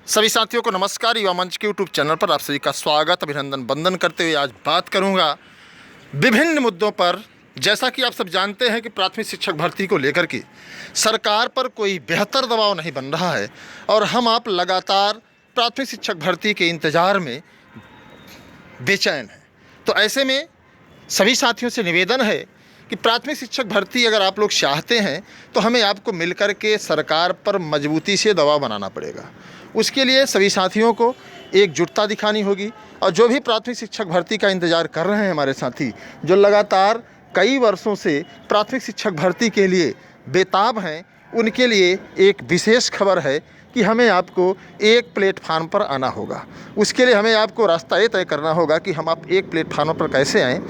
सभी साथियों को नमस्कार। युवा मंच के यूट्यूब चैनल पर आप सभी का स्वागत, अभिनंदन, वंदन करते हुए आज बात करूंगा विभिन्न मुद्दों पर। जैसा कि आप सब जानते हैं कि प्राथमिक शिक्षक भर्ती को लेकर के सरकार पर कोई बेहतर दबाव नहीं बन रहा है और हम आप लगातार प्राथमिक शिक्षक भर्ती के इंतज़ार में बेचैन हैं। तो ऐसे में सभी साथियों से निवेदन है कि प्राथमिक शिक्षक भर्ती अगर आप लोग चाहते हैं तो हमें आपको मिलकर के सरकार पर मजबूती से दबाव बनाना पड़ेगा। उसके लिए सभी साथियों को एकजुटता दिखानी होगी और जो भी प्राथमिक शिक्षक भर्ती का इंतज़ार कर रहे हैं हमारे साथी, जो लगातार कई वर्षों से प्राथमिक शिक्षक भर्ती के लिए बेताब हैं, उनके लिए एक विशेष खबर है कि हमें आपको एक प्लेटफार्म पर आना होगा। उसके लिए हमें आपको रास्ता ये तय करना होगा कि हम आप एक प्लेटफार्म पर कैसे आएँ।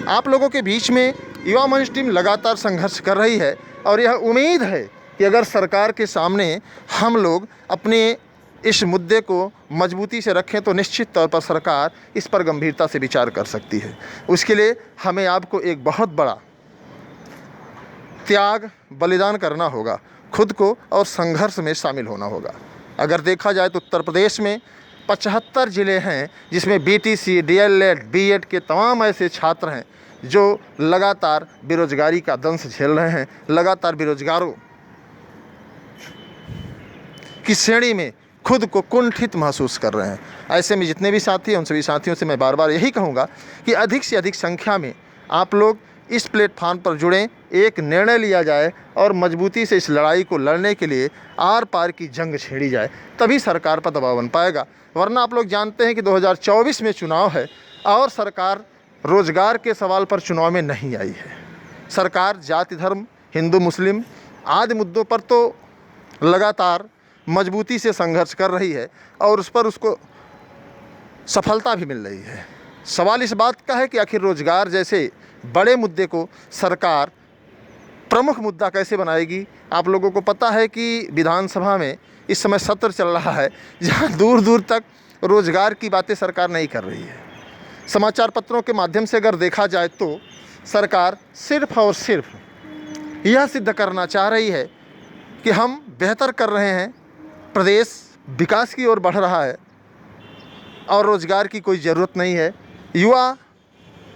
आप लोगों के बीच में युवा मंच टीम लगातार संघर्ष कर रही है और यह उम्मीद है कि अगर सरकार के सामने हम लोग अपने इस मुद्दे को मजबूती से रखें तो निश्चित तौर पर सरकार इस पर गंभीरता से विचार कर सकती है। उसके लिए हमें आपको एक बहुत बड़ा त्याग, बलिदान करना होगा, खुद को और संघर्ष में शामिल होना होगा। अगर देखा जाए तो उत्तर प्रदेश में 75 ज़िले हैं जिसमें बीटीसी, डीएलएड, बीएड के तमाम ऐसे छात्र हैं जो लगातार बेरोजगारी का दंश झेल रहे हैं, लगातार बेरोजगारों की श्रेणी में खुद को कुंठित महसूस कर रहे हैं। ऐसे में जितने भी साथी हैं उन सभी साथियों से मैं बार बार यही कहूँगा कि अधिक से अधिक संख्या में आप लोग इस प्लेटफार्म पर जुड़ें, एक निर्णय लिया जाए और मजबूती से इस लड़ाई को लड़ने के लिए आर पार की जंग छेड़ी जाए, तभी सरकार पर दबाव बन पाएगा। वरना आप लोग जानते हैं कि 2024 में चुनाव है और सरकार रोजगार के सवाल पर चुनाव में नहीं आई है। सरकार जाति, धर्म, हिंदू, मुस्लिम आदि मुद्दों पर तो लगातार मजबूती से संघर्ष कर रही है और उस पर उसको सफलता भी मिल रही है। सवाल इस बात का है कि आखिर रोजगार जैसे बड़े मुद्दे को सरकार प्रमुख मुद्दा कैसे बनाएगी। आप लोगों को पता है कि विधानसभा में इस समय सत्र चल रहा है जहां दूर दूर तक रोजगार की बातें सरकार नहीं कर रही है। समाचार पत्रों के माध्यम से अगर देखा जाए तो सरकार सिर्फ और सिर्फ यह सिद्ध करना चाह रही है कि हम बेहतर कर रहे हैं, प्रदेश विकास की ओर बढ़ रहा है और रोज़गार की कोई ज़रूरत नहीं है। युवा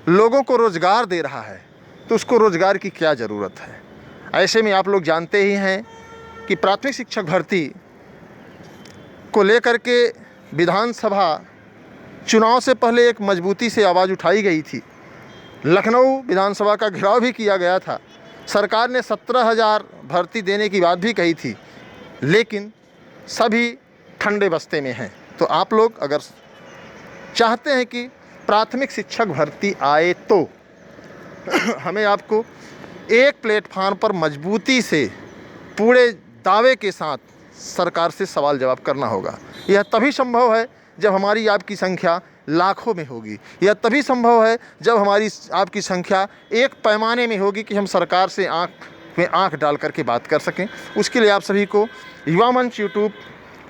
लोगों को रोज़गार दे रहा है तो उसको रोज़गार की क्या ज़रूरत है। ऐसे में आप लोग जानते ही हैं कि प्राथमिक शिक्षक भर्ती को लेकर के विधानसभा चुनाव से पहले एक मजबूती से आवाज़ उठाई गई थी। लखनऊ विधानसभा का घेराव भी किया गया था। सरकार ने 17,000 भर्ती देने की बात भी कही थी, लेकिन सभी ठंडे बस्ते में हैं। तो आप लोग अगर चाहते हैं कि प्राथमिक शिक्षक भर्ती आए तो हमें आपको एक प्लेटफार्म पर मजबूती से पूरे दावे के साथ सरकार से सवाल जवाब करना होगा। यह तभी संभव है जब हमारी आपकी संख्या लाखों में होगी। यह तभी संभव है जब हमारी आपकी संख्या एक पैमाने में होगी कि हम सरकार से आँख में आँख डाल करके बात कर सकें। उसके लिए आप सभी को युवा मंच यूट्यूब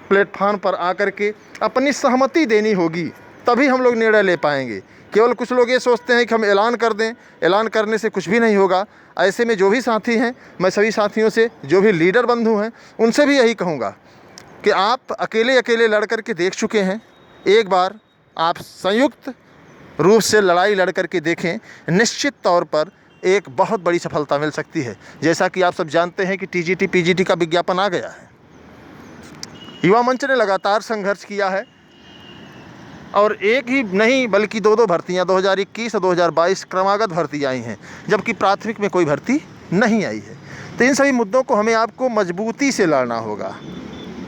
प्लेटफार्म पर आकर के अपनी सहमति देनी होगी, तभी हम लोग निर्णय ले पाएंगे। केवल कुछ लोग ये सोचते हैं कि हम ऐलान कर दें, ऐलान करने से कुछ भी नहीं होगा। ऐसे में जो भी साथी हैं, मैं सभी साथियों से, जो भी लीडर बंधु हैं, उनसे भी यही कहूँगा कि आप अकेले अकेले लड़ कर के देख चुके हैं, एक बार आप संयुक्त रूप से लड़ाई लड़ कर के देखें, निश्चित तौर पर एक बहुत बड़ी सफलता मिल सकती है। जैसा कि आप सब जानते हैं कि टीजीटी पीजीटी का विज्ञापन आ गया है। युवा मंच ने लगातार संघर्ष किया है और एक ही नहीं बल्कि दो भर्तियां 2021 और 2022 क्रमागत भर्ती आई हैं, जबकि प्राथमिक में कोई भर्ती नहीं आई है। तो इन सभी मुद्दों को हमें आपको मजबूती से लड़ना होगा।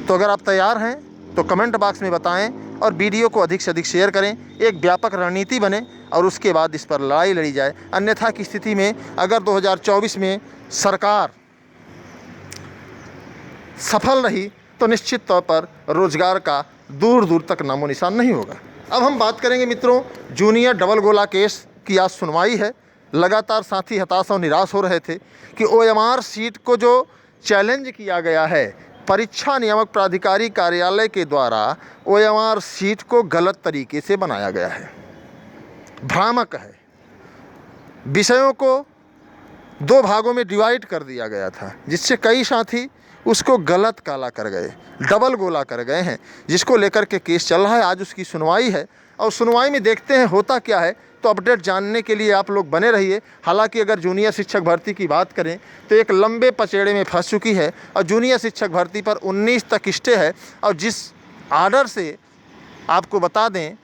तो अगर आप तैयार हैं तो कमेंट बॉक्स में बताएं और वीडियो को अधिक से अधिक शेयर करें। एक व्यापक रणनीति बने और उसके बाद इस पर लड़ाई लड़ी जाए। अन्यथा की स्थिति में अगर 2024 में सरकार सफल रही तो निश्चित तौर पर रोजगार का दूर दूर तक नामो निशान नहीं होगा। अब हम बात करेंगे मित्रों, जूनियर डबल गोला केस की आज सुनवाई है। लगातार साथी हताश और निराश हो रहे थे कि ओएमआर सीट को जो चैलेंज किया गया है, परीक्षा नियामक प्राधिकारी कार्यालय के द्वारा ओएमआर सीट को गलत तरीके से बनाया गया है, भ्रामक है। विषयों को 2 भागों में डिवाइड कर दिया गया था, जिससे कई साथी उसको गलत काला कर गए, डबल गोला कर गए हैं, जिसको लेकर के केस चल रहा है। आज उसकी सुनवाई है और सुनवाई में देखते हैं होता क्या है। तो अपडेट जानने के लिए आप लोग बने रहिए। हालांकि अगर जूनियर शिक्षक भर्ती की बात करें तो एक लंबे पचेड़े में फंस चुकी है और जूनियर शिक्षक भर्ती पर 19 तक स्टे है। और जिस आर्डर से आपको बता दें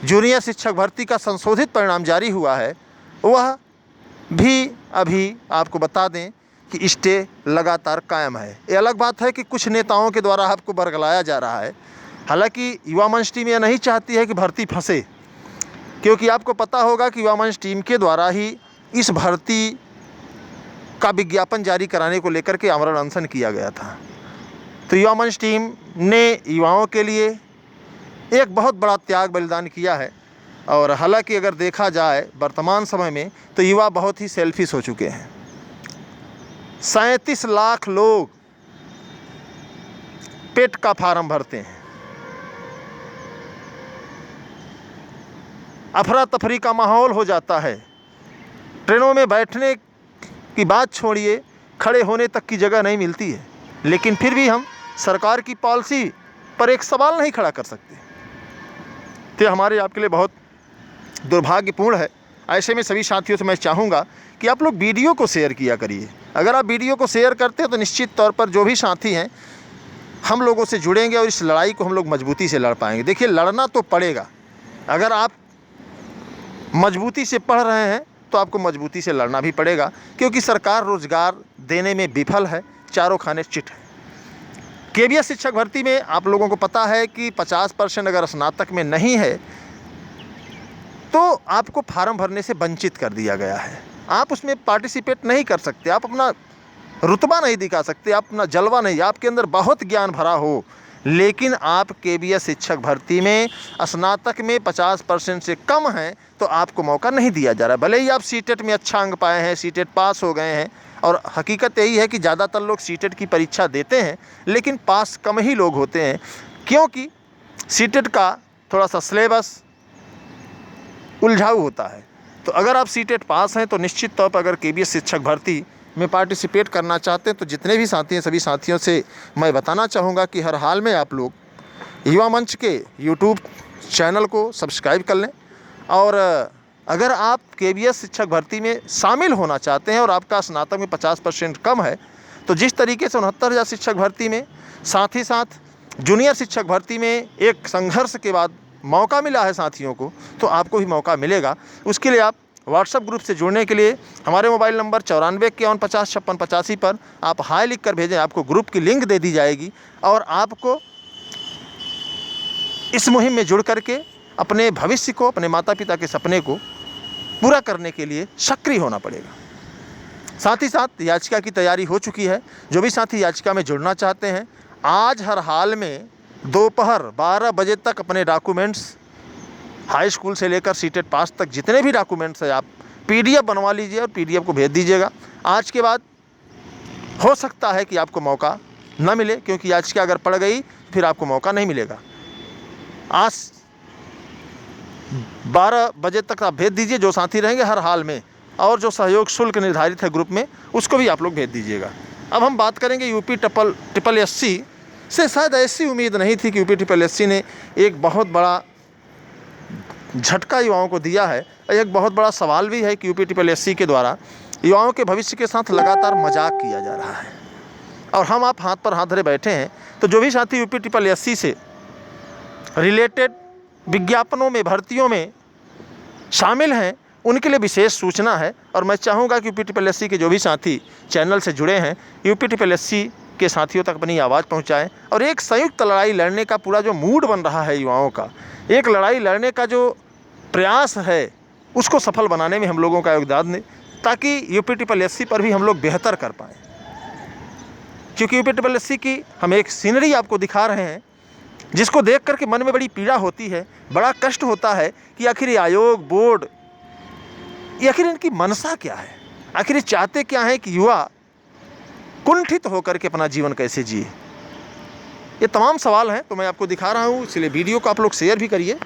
जूनियर शिक्षक भर्ती का संशोधित परिणाम जारी हुआ है, वह भी अभी आपको बता दें कि स्टे लगातार कायम है। ये अलग बात है कि कुछ नेताओं के द्वारा आपको बरगलाया जा रहा है। हालांकि युवा मंच टीम यह नहीं चाहती है कि भर्ती फंसे, क्योंकि आपको पता होगा कि युवा मंच टीम के द्वारा ही इस भर्ती का विज्ञापन जारी कराने को लेकर के आमरण अनशन किया गया था। तो युवा मंच टीम ने युवाओं के लिए एक बहुत बड़ा त्याग बलिदान किया है। और हालांकि अगर देखा जाए वर्तमान समय में तो युवा बहुत ही सेल्फिश हो चुके हैं। 37 लाख लोग पेट का फार्म भरते हैं। अफरा तफरी का माहौल हो जाता है। ट्रेनों में बैठने की बात छोड़िए, खड़े होने तक की जगह नहीं मिलती है। लेकिन फिर भी हम सरकार की पॉलिसी पर एक सवाल नहीं खड़ा कर सकते। तो हमारे आपके लिए बहुत दुर्भाग्यपूर्ण है। ऐसे में सभी साथियों से मैं चाहूँगा कि आप लोग वीडियो को शेयर किया करिए। अगर आप वीडियो को शेयर करते हैं तो निश्चित तौर पर जो भी साथी हैं हम लोगों से जुड़ेंगे और इस लड़ाई को हम लोग मजबूती से लड़ पाएंगे। देखिए, लड़ना तो पड़ेगा। अगर आप मजबूती से पढ़ रहे हैं तो आपको मजबूती से लड़ना भी पड़ेगा, क्योंकि सरकार रोजगार देने में विफल है, चारों खाने चिट है। केबीएस शिक्षक भर्ती में आप लोगों को पता है कि 50% अगर स्नातक में नहीं है तो आपको फार्म भरने से वंचित कर दिया गया है। आप उसमें पार्टिसिपेट नहीं कर सकते, आप अपना रुतबा नहीं दिखा सकते, आप अपना जलवा नहीं, आपके अंदर बहुत ज्ञान भरा हो, लेकिन आप केबीएस शिक्षक भर्ती में स्नातक में 50% से कम हैं तो आपको मौका नहीं दिया जा रहा है। भले ही आप सीटेट में अच्छा अंक पाए हैं, सीटेट पास हो गए हैं, और हकीकत यही है कि ज़्यादातर लोग सीटेट की परीक्षा देते हैं लेकिन पास कम ही लोग होते हैं, क्योंकि सीटेट का थोड़ा सा सिलेबस उलझाऊ होता है। तो अगर आप सीटेट पास हैं तो निश्चित तौर पर अगर केबीएस शिक्षक भर्ती में पार्टिसिपेट करना चाहते हैं तो जितने भी साथी हैं सभी साथियों से मैं बताना चाहूँगा कि हर हाल में आप लोग युवा मंच के यूट्यूब चैनल को सब्सक्राइब कर लें। और अगर आप केबीएस शिक्षक भर्ती में शामिल होना चाहते हैं और आपका स्नातक में 50% कम है तो जिस तरीके से 69,000 शिक्षक भर्ती में, साथ ही साथ जूनियर शिक्षक भर्ती में एक संघर्ष के बाद मौका मिला है साथियों को, तो आपको भी मौका मिलेगा। उसके लिए आप व्हाट्सएप ग्रुप से जुड़ने के लिए हमारे मोबाइल नंबर 9451505685 पर आप हाय लिख कर भेजें। आपको ग्रुप की लिंक दे दी जाएगी और आपको इस मुहिम में जुड़ करके अपने भविष्य को, अपने माता पिता के सपने को पूरा करने के लिए सक्रिय होना पड़ेगा। साथ ही साथ याचिका की तैयारी हो चुकी है। जो भी साथी याचिका में जुड़ना चाहते हैं, आज हर हाल में दोपहर 12 बजे तक अपने डॉक्यूमेंट्स, हाई स्कूल से लेकर सीटेट पास तक जितने भी डॉक्यूमेंट्स हैं आप पीडीएफ बनवा लीजिए और पीडीएफ को भेज दीजिएगा। आज के बाद हो सकता है कि आपको मौका न मिले, क्योंकि याचिका अगर पड़ गई फिर आपको मौका नहीं मिलेगा। आज 12 बजे तक आप भेज दीजिए जो साथी रहेंगे हर हाल में, और जो सहयोग शुल्क निर्धारित है ग्रुप में उसको भी आप लोग भेज दीजिएगा। अब हम बात करेंगे यूपी ट्रिपल एससी से। शायद ऐसी उम्मीद नहीं थी कि यूपी ट्रिपल एससी ने एक बहुत बड़ा झटका युवाओं को दिया है। एक बहुत बड़ा सवाल भी है कि यूपी ट्रिपल एससी के द्वारा युवाओं के भविष्य के साथ लगातार मजाक किया जा रहा है, और हम आप हाथ पर हाथ धरे बैठे हैं। तो जो भी साथी यूपी ट्रिपल एससी से रिलेटेड विज्ञापनों में, भर्तियों में शामिल हैं, उनके लिए विशेष सूचना है। और मैं चाहूँगा कि यूपी ट्रिपल एससी के जो भी साथी चैनल से जुड़े हैं, यूपी ट्रिपल एससी के साथियों तक अपनी आवाज़ पहुँचाएँ, और एक संयुक्त लड़ाई लड़ने का पूरा जो मूड बन रहा है युवाओं का, एक लड़ाई लड़ने का जो प्रयास है उसको सफल बनाने में हम लोगों का योगदान दें, ताकि यूपी ट्रिपल एससी पर भी हम लोग बेहतर कर पाएँ। क्योंकि यूपी ट्रिपल एससी की हम एक सीनरी आपको दिखा रहे हैं जिसको देख करके मन में बड़ी पीड़ा होती है, बड़ा कष्ट होता है कि आखिर ये आयोग, बोर्ड, ये आखिर इनकी मनसा क्या है, आखिर ये चाहते क्या है कि युवा कुंठित होकर के अपना जीवन कैसे जिए। ये तमाम सवाल हैं तो मैं आपको दिखा रहा हूँ, इसलिए वीडियो को आप लोग शेयर भी करिए।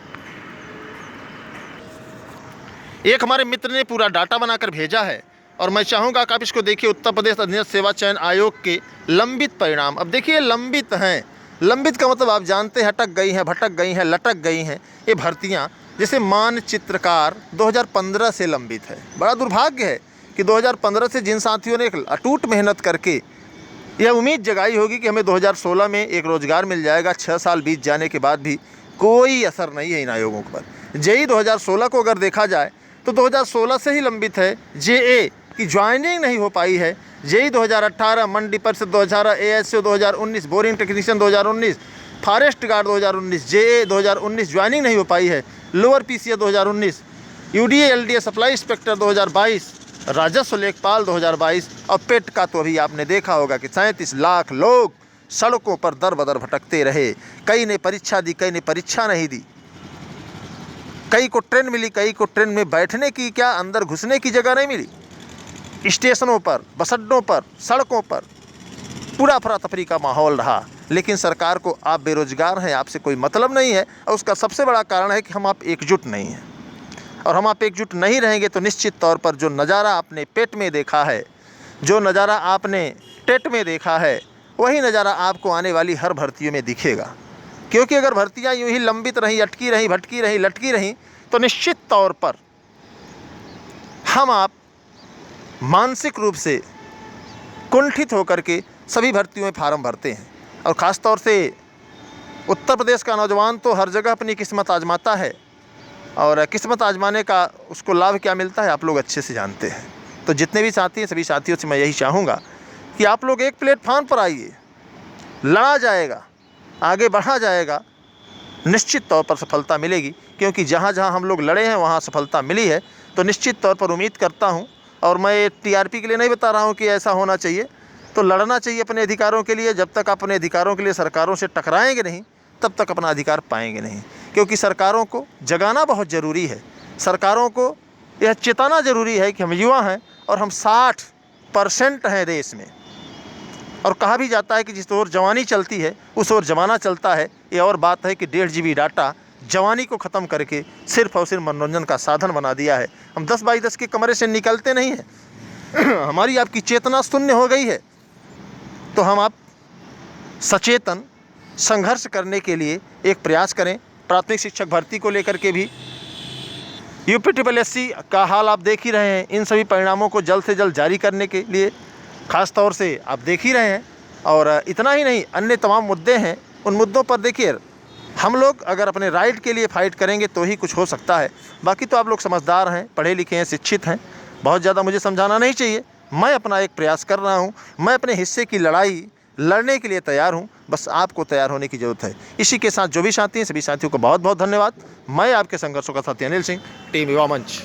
एक हमारे मित्र ने पूरा डाटा बनाकर भेजा है और मैं चाहूँगा कि आप इसको देखिए, उत्तर प्रदेश अधीनस्थ सेवा चयन आयोग के लंबित परिणाम। अब देखिए लंबित हैं, लंबित का मतलब आप जानते हैं अटक गई हैं, भटक गई हैं, लटक गई हैं ये भर्तियाँ। जैसे मानचित्रकार 2015 से लंबित है। बड़ा दुर्भाग्य है कि 2015 से जिन साथियों ने एक अटूट मेहनत करके यह उम्मीद जगाई होगी कि हमें 2016 में एक रोज़गार मिल जाएगा, 6 साल बीत जाने के बाद भी कोई असर नहीं है इन आयोगों पर। जेई 2016 को अगर देखा जाए तो 2016 से ही लंबित है। जेए की ज्वाइनिंग नहीं हो पाई है। जेई 2018, मंडी परिषद 2018, ASO 2019, boring technician 2019, forest guard 2019, जेए 2019 joining नहीं हो पाई है। Lower PCA 2019, UDA LDA supply inspector 2022, राजस्व लेखपाल 2022 और पेट का तो अभी आपने देखा होगा कि 37 लाख लोग सड़कों पर दर बदर भटकते रहे। कई ने परीक्षा दी, कई ने परीक्षा नहीं दी, कई को ट्रेन मिली, कई को ट्रेन में बैठने की क्या अंदर घुसने की जगह नहीं मिली। स्टेशनों पर, बस अड्डों पर, सड़कों पर पूरा अफरा तफरी का माहौल रहा। लेकिन सरकार को आप बेरोजगार हैं, आपसे कोई मतलब नहीं है, और उसका सबसे बड़ा कारण है कि हम आप एकजुट नहीं हैं। और हम आप एकजुट नहीं रहेंगे तो निश्चित तौर पर जो नज़ारा आपने पेट में देखा है, जो नज़ारा आपने टेट में देखा है, वही नज़ारा आपको आने वाली हर भर्तियों में दिखेगा। क्योंकि अगर भर्तियां यूं ही लंबित रहीं, अटकी रहीं, भटकी रहीं, लटकी रहीं तो निश्चित तौर पर हम आप मानसिक रूप से कुंठित होकर के सभी भर्तियों में फार्म भरते हैं। और ख़ास तौर से उत्तर प्रदेश का नौजवान तो हर जगह अपनी किस्मत आजमाता है, और किस्मत आजमाने का उसको लाभ क्या मिलता है आप लोग अच्छे से जानते हैं। तो जितने भी साथी हैं, सभी साथियों से मैं यही चाहूँगा कि आप लोग एक प्लेटफॉर्म पर आइए, लड़ा जाएगा, आगे बढ़ा जाएगा, निश्चित तौर पर सफलता मिलेगी। क्योंकि जहाँ जहाँ हम लोग लड़े हैं वहाँ सफलता मिली है। तो निश्चित तौर पर उम्मीद करता हूँ, और मैं टीआरपी के लिए नहीं बता रहा हूँ कि ऐसा होना चाहिए, तो लड़ना चाहिए अपने अधिकारों के लिए। जब तक अपने अधिकारों के लिए सरकारों से टकराएंगे नहीं, तब तक अपना अधिकार पाएंगे नहीं। क्योंकि सरकारों को जगाना बहुत ज़रूरी है, सरकारों को यह चेताना ज़रूरी है कि हम युवा हैं और हम 60% हैं देश में। और कहा भी जाता है कि जिस ओर जवानी चलती है उस ओर जमाना चलता है। ये और बात है कि 1.5 GB डाटा जवानी को ख़त्म करके सिर्फ और सिर्फ मनोरंजन का साधन बना दिया है। हम 10x10 के कमरे से निकलते नहीं हैं। हमारी आपकी चेतना शून्य हो गई है। तो हम आप सचेतन संघर्ष करने के लिए एक प्रयास करें। प्राथमिक शिक्षक भर्ती को लेकर के भी यूपीएससी का हाल आप देख ही रहे हैं। इन सभी परिणामों को जल्द से जल्द जारी करने के लिए ख़ास तौर से आप देख ही रहे हैं। और इतना ही नहीं, अन्य तमाम मुद्दे हैं, उन मुद्दों पर देखिए हम लोग अगर अपने राइट के लिए फ़ाइट करेंगे तो ही कुछ हो सकता है। बाकी तो आप लोग समझदार हैं, पढ़े लिखे हैं, शिक्षित हैं, बहुत ज़्यादा मुझे समझाना नहीं चाहिए। मैं अपना एक प्रयास कर रहा हूँ, मैं अपने हिस्से की लड़ाई लड़ने के लिए तैयार हूँ। बस आपको तैयार होने की ज़रूरत है। इसी के साथ जो भी साथी हैं, सभी साथियों को बहुत बहुत धन्यवाद। मैं आपके संघर्षों का साथी अनिल सिंह, टीम युवा मंच।